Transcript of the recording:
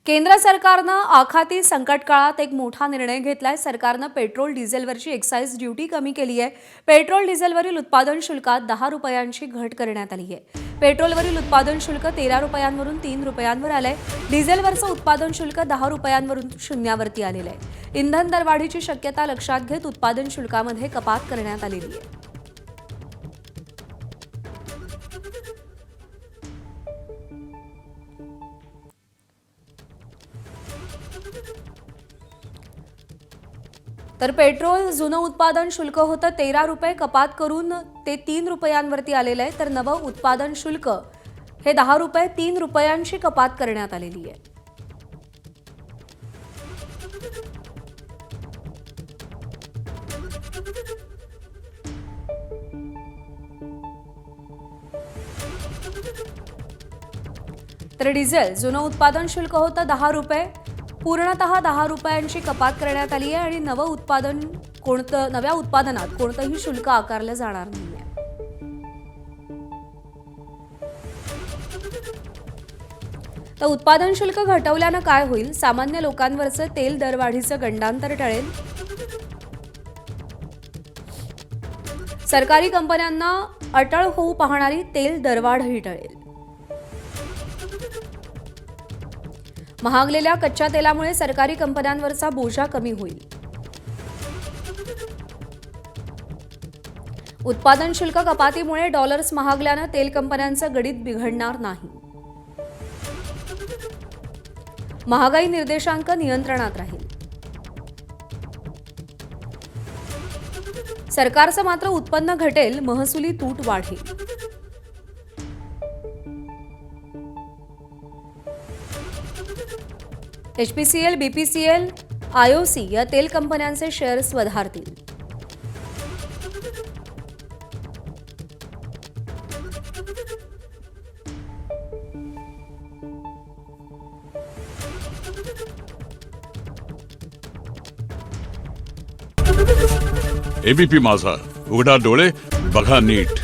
केंद्र सरकारनं आखाती संकट काळात एक मोठा निर्णय घेतलाय। सरकारनं पेट्रोल डिझेलवरची एक्साइज ड्युटी कमी केली आहे। पेट्रोल डिझेलवरील उत्पादन शुल्कात 10 रुपयांची घट करण्यात आली आहे। पेट्रोलवरील उत्पादन शुल्क 13 रुपयांवरून 3 रुपयांवर आलंय। डिझेलवरचं उत्पादन शुल्क 10 रुपयांवरून शून्यावरती आलेलं आहे। इंधन दरवाढीची शक्यता लक्षात घेत उत्पादन शुल्कामध्ये कपात करण्यात आलेली आहे। तर पेट्रोल जुनं उत्पादन शुल्क होतं 13 रुपये, कपात करून ते 3 रुपयांवरती आलेलं आहे। तर नवं उत्पादन शुल्क हे 10 रुपये 3 रुपयांची कपात करण्यात आलेली आहे। तर डिझेल जुनं उत्पादन शुल्क होतं 10 रुपये, पूर्णतः 10 रुपयांची कपात करण्यात आली आहे आणि नव्या उत्पादनात कोणतंही शुल्क आकारलं जाणार नाहीये। तर उत्पादन शुल्क घटवल्यानं काय होईल? सामान्य लोकांवरचं तेल दरवाढीचं गंडांतर टळेल। सरकारी कंपन्यांना अटळ होऊ पाहणारी तेल दरवाढही टळेल। महागलेल्या कच्च्या तेलामुळे सरकारी कंपन्यांवरचा बोजा कमी होईल। उत्पादन शुल्क कपातीमुळे डॉलर्स महागल्यानं तेल कंपन्यांचं गणित बिघडणार नाही। महागाई निर्देशांक नियंत्रणात राहील। सरकारचं मात्र उत्पन्न घटेल, महसुली तूट वाढेल। एचपीसीएल, बीपीसीएल, आयओसी या तेल कंपन्यांचे शेअर्स वधारतील। एबीपी माझा, उघडा डोळे बघा नीट।